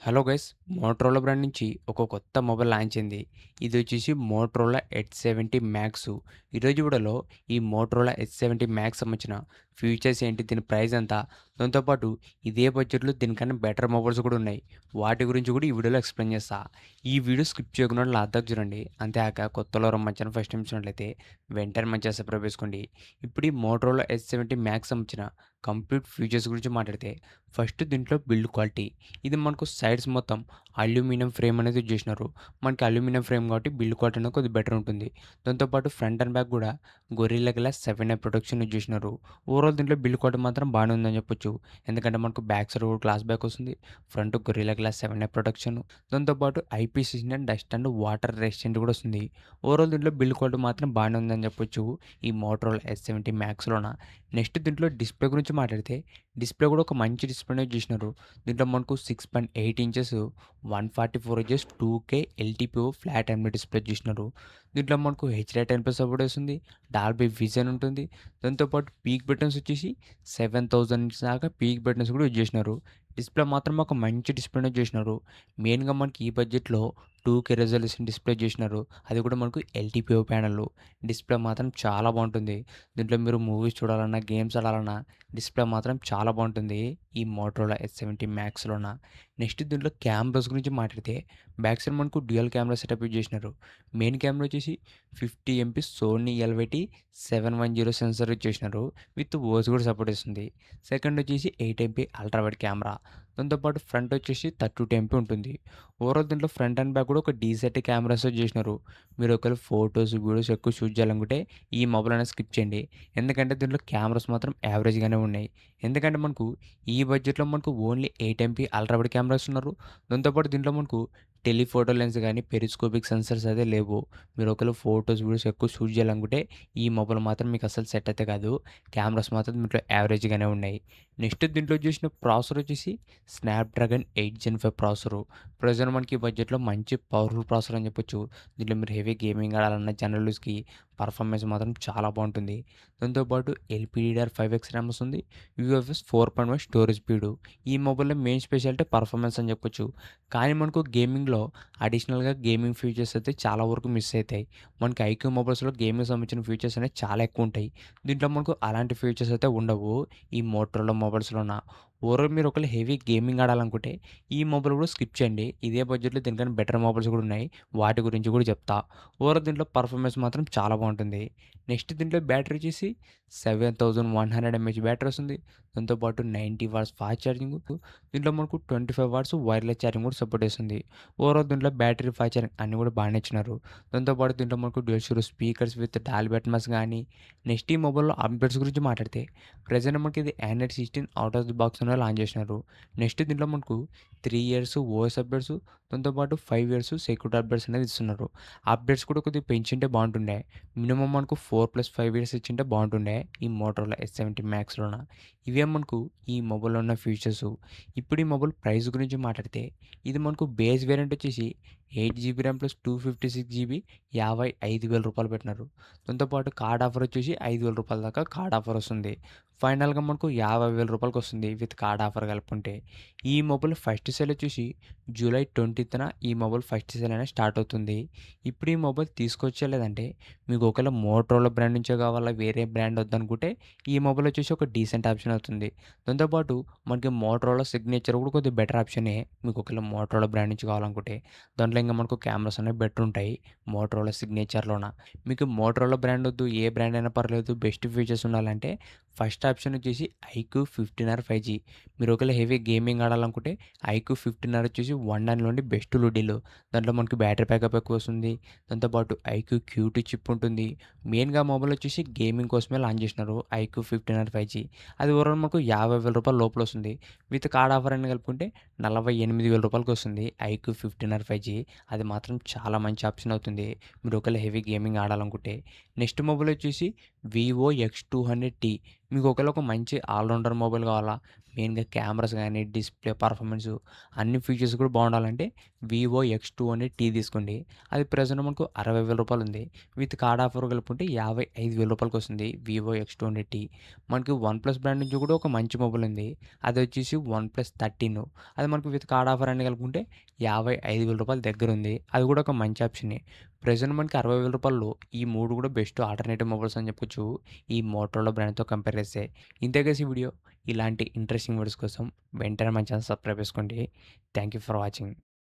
Hello guys, Motorola brand నుంచి ఒక కొత్త మొబైల్ లాంచ్ అయింది. ఇది వచ్చేసి మోటరోలా H70 మ్యాక్స్. ఈరోజు వీడియోలో ఈ మోటరోలా H70 మ్యాక్స్ సంబంధించిన ఫీచర్స్ ఏంటి, దీని ప్రైస్ ఎంత, దాంతోపాటు ఇదే బడ్జెట్లో దీనికన్నా బెటర్ మొబైల్స్ కూడా ఉన్నాయి. వాటి గురించి కూడా ఈ వీడియోలో ఎక్స్ప్లెయిన్ చేస్తా. ఈ వీడియో స్కిప్ చేయకుండా లాదాకు చూడండి. అంతేకాక కొత్తలో మంచి ఫస్ట్ టైం చూసినట్లయితే వెంటనే మంచిగా సబ్స్క్రైబ్ చేసుకోండి. ఇప్పుడు ఈ మోటరోలా H70 మ్యాక్స్ సంబంధించిన కంప్లీట్ ఫీచర్స్ గురించి మాట్లాడితే, ఫస్ట్ దీంట్లో బిల్డ్ క్వాలిటీ. ఇది మనకు సైడ్స్ మొత్తం అల్యూమినియం ఫ్రేమ్ అనేది యూజ్ చేసినారు. మనకి అల్యూమినియం ఫ్రేమ్ కాబట్టి బిల్డ్ క్వాలిటీ అనేది కొద్దిగా బెటర్ ఉంటుంది. దాంతోపాటు ఫ్రంట్ అండ్ బ్యాక్ కూడా Gorilla glass 7i protection use చేసినారు. ఓవరాల్ దీంట్లో బిల్డ్ క్వాలిటీ మాత్రం బాగానే ఉందని చెప్పొచ్చు. ఎందుకంటే మనకు బ్యాక్ సైడ్ కూడా గ్లాస్ బ్యాక్ వస్తుంది, front Gorilla glass 7i protection, దాంతోపాటు IP69 dust and water resistant కూడా వస్తుంది. ఓవరాల్ దీంట్లో బిల్డ్ క్వాలిటీ మాత్రం బాగానే ఉందని చెప్పొచ్చు ఈ మోటరోలా S70 మ్యాక్స్లోన. నెక్స్ట్ దీంట్లో డిస్ప్లే గురించి మాట్లాడితే, డిస్ప్లే కూడా ఒక మంచి డిస్ప్లేనే యూజ్ చేసినారు. దీంట్లో మనకు 6.8 inches 144 Hz 2K LTPO flat AMOLED display చూసినారు. దీంట్లో మనకు HDR10+ సపోర్ట్ వస్తుంది, డాల్బీ విజన్ ఉంటుంది. దాంతోపాటు పీక్ బటన్స్ వచ్చేసి 7000 దాకా పీక్ బటన్స్ కూడా యూజ్ చేసినారు. డిస్ప్లే మాత్రం ఒక మంచి డిస్ప్లేనే చేసినారు. మెయిన్గా మనకి ఈ బడ్జెట్లో 2K రెజల్యూషన్ డిస్ప్లే చేసినారు, అది కూడా మనకు LTPO ప్యానల్. డిస్ప్లే మాత్రం చాలా బాగుంటుంది. దీంట్లో మీరు మూవీస్ చూడాలన్నా, గేమ్స్ ఆడాలన్నా డిస్ప్లే మాత్రం చాలా బాగుంటుంది ఈ మోటరోలా S70 మ్యాక్స్లోన. నెక్స్ట్ దీంట్లో కెమెరాస్ గురించి మాట్లాడితే, బ్యాక్ సైడ్ మనకు డ్యూయల్ కెమెరా సెటప్ యూజ్ చేసినారు. మెయిన్ కెమెరా వచ్చేసి 50 MP Sony LVT710 sensor use చేసినారు, విత్ ఓఎస్ కూడా సపోర్ట్ ఇస్తుంది. సెకండ్ వచ్చేసి 8 MP అల్ట్రా వైడ్ కెమెరా. దాంతోపాటు ఫ్రంట్ వచ్చేసి 32 MP ఉంటుంది. ఓవరాల్ దీంట్లో ఫ్రంట్ అండ్ బ్యాక్ కూడా ఒక డీసెంట్ కెమెరాస్ యూజ్ చేసినారు. మీరు ఒకవేళ ఫొటోస్ వీడియోస్ ఎక్కువ షూట్ చేయాలనుకుంటే ఈ మొబైల్ అనేది స్కిప్ చేయండి. ఎందుకంటే దీంట్లో కెమెరాస్ మాత్రం యావరేజ్గానే ఉన్నాయి. ఎందుకంటే మనకు ఈ బడ్జెట్లో మనకు only 8 MP ultra wide cameras ఉన్నారు. దాంతోపాటు దీంట్లో మనకు టెలిఫోటో లెన్స్ కానీ పెరిస్కోపిక్ సెన్సర్స్ అయితే లేవు. మీరు ఒకవేళ ఫొటోస్ వీడియోస్ ఎక్కువ షూట్ చేయాలనుకుంటే ఈ మొబైల్ మాత్రం మీకు అసలు సెట్ అయితే కాదు. కెమెరాస్ మాత్రం దీంట్లో యావరేజ్గానే ఉన్నాయి. నెక్స్ట్ దీంట్లో చూసిన ప్రాసెసర్ వచ్చేసి స్నాప్డ్రాగన్ 8 Gen 5 ప్రాసెసరు. ప్రజెంట్ మనకి ఈ బడ్జెట్లో మంచి పవర్ఫుల్ ప్రాసెసర్ అని చెప్పొచ్చు. దీంట్లో మీరు హెవీ గేమింగ్ ఆడాలన్న జనరల్ యూస్కి పర్ఫార్మెన్స్ మాత్రం చాలా బాగుంటుంది. దాంతోపాటు LPDDR5X ర్యామ్ వస్తుంది, UFS 4.1 స్టోరేజ్ స్పీడు. ఈ మొబైల్లో మెయిన్ స్పెషాలిటీ పర్ఫార్మెన్స్ అని చెప్పొచ్చు. కానీ మనకు గేమింగ్లో అడిషనల్గా గేమింగ్ ఫీచర్స్ అయితే చాలా వరకు మిస్ అవుతాయి. మనకి ఐక్యూ మొబైల్స్లో గేమింగ్ సంబంధించిన ఫీచర్స్ అనేవి చాలా ఎక్కువ ఉంటాయి. దీంట్లో మనకు అలాంటి ఫీచర్స్ అయితే ఉండవు ఈ మోటరోలా మొబైల్స్లోన. ఓవరాల్ మీరు ఒకవేళ హెవీ గేమింగ్ ఆడాలనుకుంటే ఈ మొబైల్ కూడా స్కిప్ చేయండి. ఇదే బడ్జెట్లో దీనికన్నా బెటర్ మొబైల్స్ కూడా ఉన్నాయి, వాటి గురించి కూడా చెప్తా. ఓవరాల్ దీంట్లో పర్ఫార్మెన్స్ మాత్రం చాలా బాగుంటుంది. నెక్స్ట్ దీంట్లో బ్యాటరీ వచ్చేసి 7100 mAh బ్యాటరీ వస్తుంది. దాంతోపాటు 90 వాట్స్ ఫాస్ట్ ఛార్జింగ్. దీంట్లో మనకు 25 వాట్స్ వైర్లెస్ ఛార్జింగ్ కూడా సపోర్ట్ చేస్తుంది. ఓవరాల్ దీంట్లో బ్యాటరీ, ఫాస్ట్ ఛార్జింగ్ అన్నీ కూడా బాగానే ఇచ్చినారు. దాంతోపాటు దీంట్లో మనకు dual stereo speakers with Dolby Atmos కానీ. నెక్స్ట్ ఈ మొబైల్లో అప్డేట్స్ గురించి మాట్లాడితే, ప్రజెంట్ మనకి ఇది Android 16 out of the box అనేది లాంచ్ చేసినారు. నెక్స్ట్ దీంట్లో మనకు 3 ఇయర్స్ ఓఎస్ అప్డేట్స్, దాంతోపాటు 5 ఇయర్స్ సెక్యూరిటీ అప్డేట్స్ అనేది ఇస్తున్నారు. అప్డేట్స్ కూడా కొద్దిగా పెంచుంటే బాగుంటుండే. మినిమం మనకు 4+5 ఇయర్స్ ఇచ్చింటే బాగుంటుండే ఈ మోటరోలా S70 మ్యాక్స్లోన. ఇవే మనకు ఈ మొబైల్లో ఉన్న ఫీచర్స్. ఇప్పుడు ఈ మొబైల్ ప్రైస్ గురించి మాట్లాడితే, ఇది మనకు బేస్ వేరియంట్ వచ్చేసి 8 GB ర్యామ్ ప్లస్ 256 GB 55,000 రూపాయలు పెట్టినారు. దాంతోపాటు కార్డ్ ఆఫర్ వచ్చేసి 5,000 రూపాయల దాకా కార్డ్ ఆఫర్ వస్తుంది. ఫైనల్గా మనకు 50,000 రూపాయలకి వస్తుంది విత్ కార్డ్ ఆఫర్ కలుపుకుంటే. ఈ మొబైల్ ఫస్ట్ సేల్ వచ్చేసి జూలై 20న ఈ మొబైల్ ఫస్ట్ సేల్ అనేది స్టార్ట్ అవుతుంది. ఇప్పుడు ఈ మొబైల్ తీసుకొచ్చేలేదంటే, మీకు ఒకవేళ మోటరోలా బ్రాండ్ నుంచే కావాలా, వేరే బ్రాండ్ వద్దనుకుంటే ఈ మొబైల్ వచ్చేసి ఒక డీసెంట్ ఆప్షన్ అవుతుంది. దాంతోపాటు మనకి మోటరోలా సిగ్నేచర్ కూడా కొద్దిగా బెటర్ ఆప్షనే, మీకు ఒకవేళ మోటరోలా బ్రాండ్ నుంచి కావాలనుకుంటే. దాంట్లో ఇంకా మనకు కెమెరాస్ అనేవి బెటర్ ఉంటాయి మోటరోలా సిగ్నేచర్లోన. మీకు మోటరోలా బ్రాండ్ వద్దు, ఏ బ్రాండ్ అయినా పర్లేదు, బెస్ట్ ఫీచర్స్ ఉండాలంటే ఫస్ట్ ఆప్షన్ వచ్చేసి iQOO 15R 5G. మీరు ఒకవేళ హెవీ గేమింగ్ ఆడాలనుకుంటే iQOO 15R వచ్చేసి దానిలోని బెస్ట్ లుడీలు. దాంట్లో మనకి బ్యాటరీ బ్యాకప్ ఎక్కువ వస్తుంది. దాంతోపాటు iQOO Q2 చిప్ ఉంటుంది. మెయిన్గా మొబైల్ వచ్చేసి గేమింగ్ కోసమే లాంచ్ చేసినారు iQOO 15R 5G. అది ఓవరాల్ మనకు 50,000 రూపాయల లోపల వస్తుంది. విత్ కార్డ్ ఆఫర్ అని కలుపుకుంటే 48,000 రూపాయలకి వస్తుంది iQOO 15R 5G. అది మాత్రం చాలా మంచి ఆప్షన్ అవుతుంది మీరు ఒకవేళ హెవీ గేమింగ్ ఆడాలనుకుంటే. నెక్స్ట్ మొబైల్ వచ్చేసి Vivo X200T. మీకు ఒకవేళ ఒక మంచి ఆల్రౌండర్ మొబైల్ కావాలా, మెయిన్‌గా కెమెరాస్ గానీ, డిస్‌ప్లే పర్ఫార్మెన్సు అన్ని ఫీచర్స్ కూడా బావుండాలంటే వివో ఎక్స్2 అనే టీ తీసుకోండి. అది ప్రెజెంట్ మనకు రూ. 60,000 ఉంది. విత్ కార్డ్ ఆఫర్ కలుపుకుంటే రూ. 55,000 వస్తుంది వివో ఎక్స్2 అనే టీ. మనకి వన్‌ప్లస్ బ్రాండ్ నుంచి కూడా ఒక మంచి మొబైల్ ఉంది. అదొచ్చేసి వన్‌ప్లస్ 13 అది మనకు విత్ కార్డ్ ఆఫర్ అన్ని కలుపుకుంటే రూ. 55,000 దగ్గరుంది. అది కూడా ఒక మంచి ఆప్షనే. ప్రెజెంట్ మనకి రూ. 60,000లో ఈ 3 కూడా బెస్ట్ ఆల్టర్‌నేటివ్ మొబైల్స్ అని చెప్పొచ్చు. ఈ మోటరోలా బ్రాండ్‌తో కంపేర్ చేస్తే. ఇంతే గైస్ ఈ వీడియో. ఇలాంటి ఇంట్రెస్టింగ్ వీడియోస్ కోసం వెంటనే మన ఛానల్ సబ్స్క్రైబ్ చేసుకోండి. Thank you for watching.